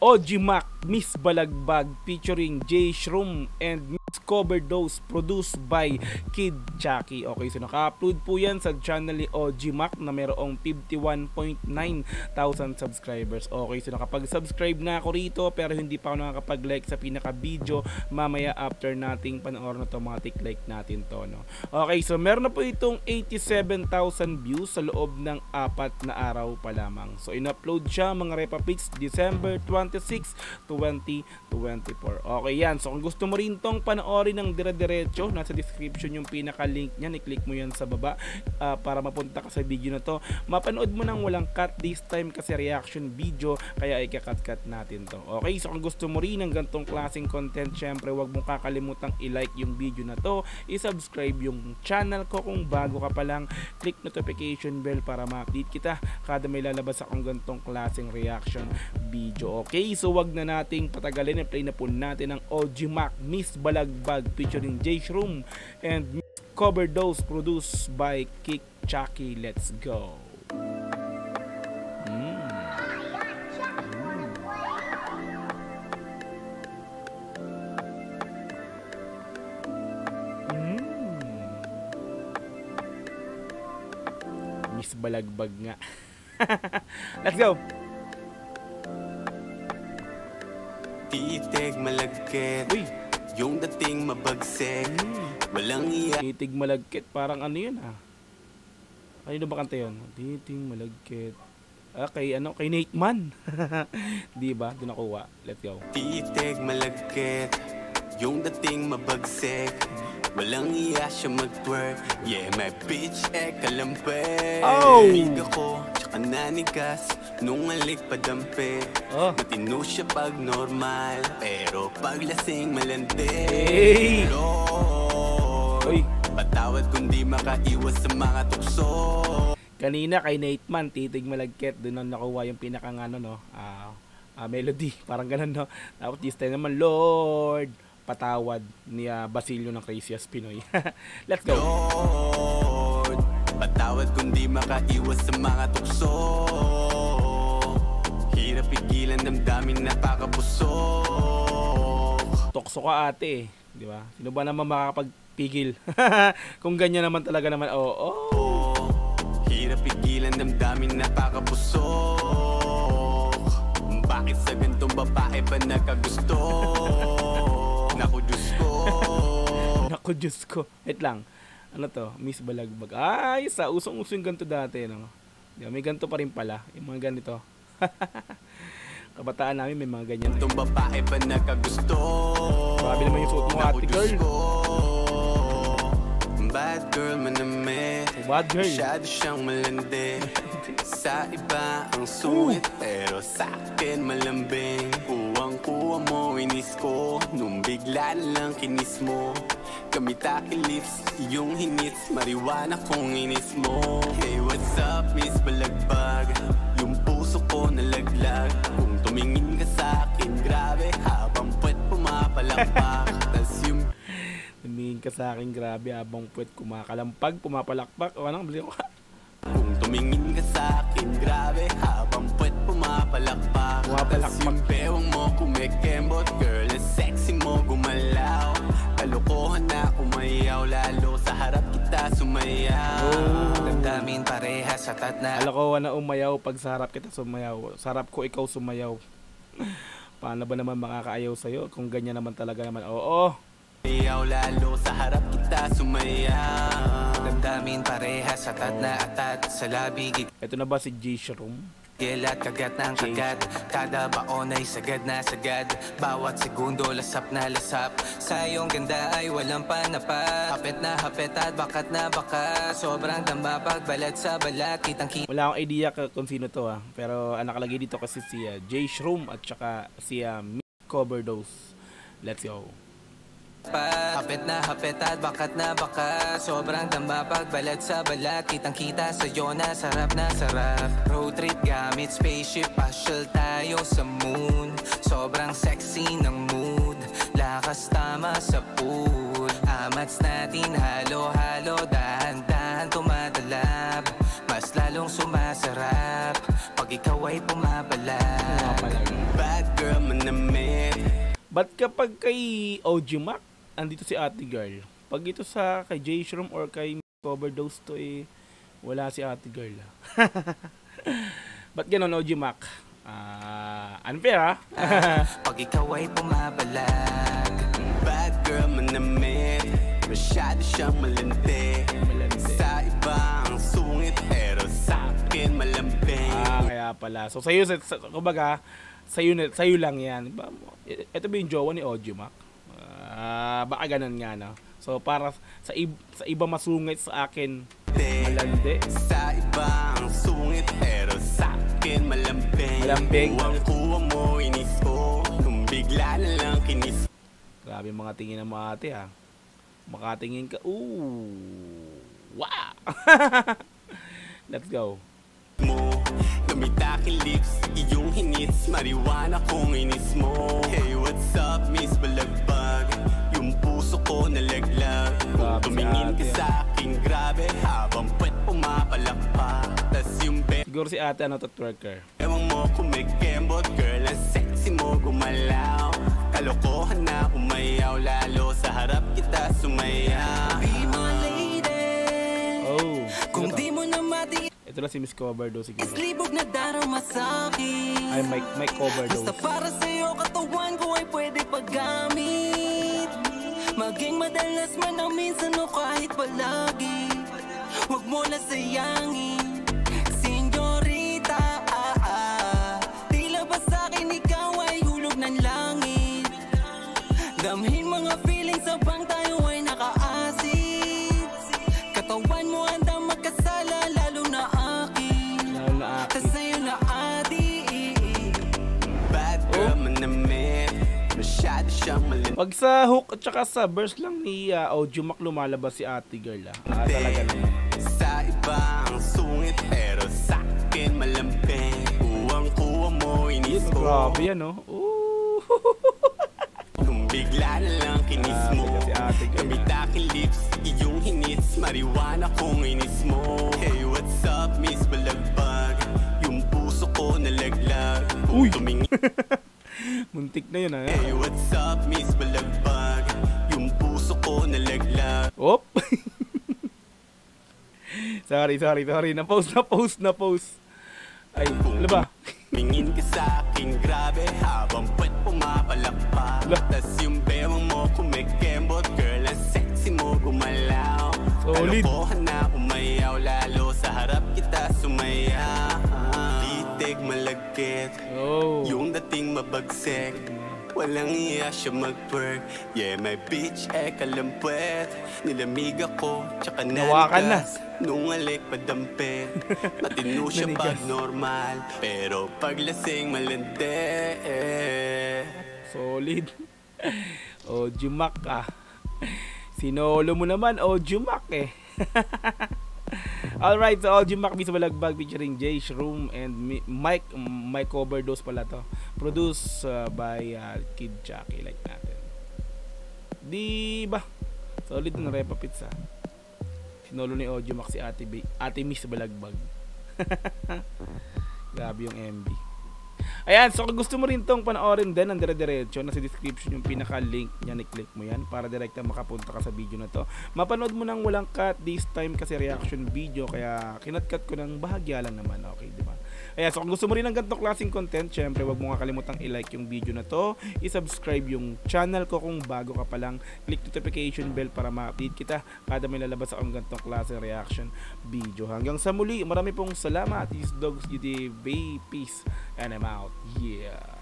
OG Mac, Miss Balagbag featuring J Shroom and Miss Coverdose produced by Kid Chucky. Okay, so naka-upload po yan sa channel ni OG Mac na mayroong 51.9 thousand subscribers. Okay, so nakapag-subscribe na ako rito pero hindi pa ako nakakapag-like sa pinaka-video. Mamaya after nating panoorin automatic like natin to, no? Okay, so meron na po itong 87,000 views sa loob ng 4 na araw pa lamang. So in-upload siya mga Repapix December 26, 2024. Okay yan. So kung gusto mo rin tong panoorin ng dire-diretso, nasa description yung pinaka-link niyan. I-click mo yan sa baba para mapunta ka sa video na to. Mapanood mo nang walang cut this time kasi reaction video kaya ika-cut natin to. Okay, so kung gusto mo rin ng gantong klaseng content, syempre wag mong kakalimutang i-like yung video na to, i-subscribe yung channel ko kung bago ka pa lang, click notification bell para ma-update kita kada may lalabas akong gantong klaseng reaction video. Okay, so wag na nating patagalin, i-play na po natin ang OG Mac, Miss Balagbag featuring J Shroom and Miss Coverdose produced by Kid Chucky. Let's go. Miss Balagbag nga. Let's go. Titig malagkit. Uy, yung dating mabagsik. Walang iya. Titig malagkit, parang ano yun ah. Ano ba kanta yun? Titig malagkit. Kay ano, kay Nate Man. Di ba? Doon nakuha. Let's go. Titig malagkit. Yung dating mabagsik. Walang iya siya mag-twerk. Yeah, my bitch, kalampay. Oh! Biga ko, tsaka nanigas. Nung alik padampi. Matino siya pag normal. Pero pag lasing malandi. Hey! Lord, patawad kung di makaiwas sa mga tukso. Kanina kay Nate Man, titig malagkit. Doon na nakuha yung pinakang ano, no? Melody. Parang ganun, no? Tapos this time naman, Lord, patawad ni Basilio ng Crazy as Pinoy. Let's go. Lord, patawad kung di makaiwas sa mga tukso. Hirap pigilan, damdamin napakapusok. Tokso ka ate, di ba? Sino ba naman makakapagpigil? Kung ganyan naman talaga naman, Hirap pigilan, damdamin napakapusok. Bakit sa gantong babae pa nakagusto? Naku Diyos ko. Naku Diyos ko. Wait lang. Ano to? Miss Balagbag. Ay, sa usong-usong ganito dati, no? May ganito pa rin pala. Yung mga ganito. Kabataan namin may mga ganyan. Itong babae pa nakagusto. Grabe naman yung suot mo, ate girl. Bad girl manami. Bad girl. Masyado siyang malandi. Sa iba ang suwit, pero sa akin malambing. Kuwang-kuwa mo, inis ko. Nung bigla lang kinis mo. Kamitaki lips, yung hinits. Mariwana kong inis mo. Hey, what's up, Miss Balagbag? Yung puso ko nalaglag. Kung tumingin ka sa akin, grabe. Habang puwet pumapalakpak. Tas yung tumingin ka sa akin, grabe. Habang puwet kumakalampag, pumapalakpak. O anong bali ko? Kung tumingin ka sa akin, grabe. Habang puwet pumapalakpak. Tas yung bewang mo kumikembot. Girl, ang sexy mo gumalaw. Kalokohan na umayaw. Lalo sa harap kita sumayaw. Damdamin parehas sa tatna. Kalokohan na umayaw pag sa harap kita sumayaw. Sa harap ko ikaw sumayaw. Paano ba naman makakaayaw sa'yo? Kung ganyan naman talaga naman. Oo. Umayaw lalo sa harap kita sumayaw. Damdamin parehas sa tatna atat sa labi. Ito na ba si J Shroom? At kagat ng kagat. Kada baon ay sagad na sagad. Bawat segundo lasap na lasap. Sa iyong ganda ay walang panapat. Hapit na hapit at bakat na bakat. Sobrang damba pagbalat sa balat. Kitang wala akong idea kung sino to pero nakalagay dito kasi si J Shroom at saka si Miss Coverdose. Let's go. Hapit na hapit at bakat na bakat. Sobrang damba pagbalat sa balat. Kitang kita sa'yo na sarap na sarap. Road trip gamit spaceship. Pasyal tayo sa moon. Sobrang sexy ng mood. Lakas tama sa pool. Amats natin halo-halo. Dahan-dahan tumatalab. Mas lalong sumasarap pag ikaw ay pumapalag. Bad girl But kapag kay OG Mac, andito si Ate Girl. Pag ito sa kay J Shroom or kay Overdose to wala si Ate Girl. Ba't ganon OG Mac? Unfair ha? Pag ikaw ay bumabalag, bad girl manamit, masyado siyang malandi. Sa iba ang sungit pero sa akin malambing. Kaya pala. So sa'yo, kumbaga, sa'yo lang yan. Ito ba yung jowa ni OG Mac? Baka ganun nga, no? So para sa iba masungit, sa akin malandi. Sa iba ang sungit pero sa akin malambing. Kuwang-kuwa mo, inis ko, nung bigla na lang kinis. Grabe mga tingin ng mga ate ha. Makatingin ka. Ooh. Wow. Let's go. Gamit aking lips, iyong hinits, marijuana kung inis mo. Hey, what's up, Miss Balagbag? Yung puso ko nalaglag. Kung tumingin ka sa akin, grabe, habang puwet pumapalakpak. Tas yung siguro si ate ano to, twerker. Ewan mo kung may kembot, girl, ang sexy mo gumalaw. Kalokohan na umayaw, lalo sa harap kita sumayaw. Be my lady. Oh, kung di mo na mati. Ito lang si Miss Overdose siguro. Islibog na darama sa'kin. Ay, Mike Overdose. Basta para sa'yo, katawan ko ay pwede paggamit. Maging madalas man ang minsan o kahit palagi. Huwag mo na sayangin, senyorita. Tila ba sa'kin ikaw ay hulog ng langit. Damhin mga feelings habang tayo ay naka-acid. Katawan mo handang magkasala, lalo na sa'yo na adi. Bad girl manamit, masyado siyang malin. Pag sa hook at saka sa verse lang ni OG Mac lumalabas si Ate Girl talaga naman. Sa iba ang sungit pero sa akin malambing. Kuwang-kuwa mo, inis ko. Grabe yan no? Kung bigla na lang kinis mo. Gamit aking lips, iyong hinits, marijuana kung inis mo. Hey, what's up, Miss Balagbag? Yung puso ko nalaglag. Uy! Muntik na yun ha. Hey, what's up, Miss Balagbag? Yung puso ko nalaglag. Op! sorry. Na-post. Ay, ano ba? Mingin ka sa akin, grabe, habang puwet pumapalakpak. Tas yung bewang mo kumikembot, girl, ang sexy mo gumalaw. Solid. Kalokohan na umayaw, lalo sa harap kita sumaya. Titig malagkit, yung dating mabagsik. Walang iya siya mag-twerk. Yeah, my bitch, kalampwet. Nilamig ako, tsaka nanigas. Nung alik padampit. Matino siya pag normal, pero paglasing malandi. Solid. OG Mac sinolo mo naman, OG Mac Alright, so OG Mac Miss Balagbag featuring J Shroom and Mike Overdose pala to. Produced by Kid Chucky, like natin. Di ba? Solid na Repa Pizza. Sinolo ni OG Mac si Ate Miss Balagbag. Grabe yung MB. Ayan, so kung gusto mo rin tong panoorin din, ang dire-diretso, nasa description yung pinaka-link niya, i-click mo yan para direkta makapunta ka sa video na to. Mapanood mo nang walang cut this time kasi reaction video, kaya kinat-cut ko ng bahagya lang naman, okay, di ba? Ayan, so kung gusto mo rin ng ganitong klaseng content, syempre wag mo nga kalimutang i-like yung video na to, i-subscribe yung channel ko kung bago ka pa lang, click notification bell para ma-update kita kada may lalabas akong ganitong klaseng reaction video. Hanggang sa muli, marami pong salamat. This is Dogs GTV, peace, and I'm out. Yeah.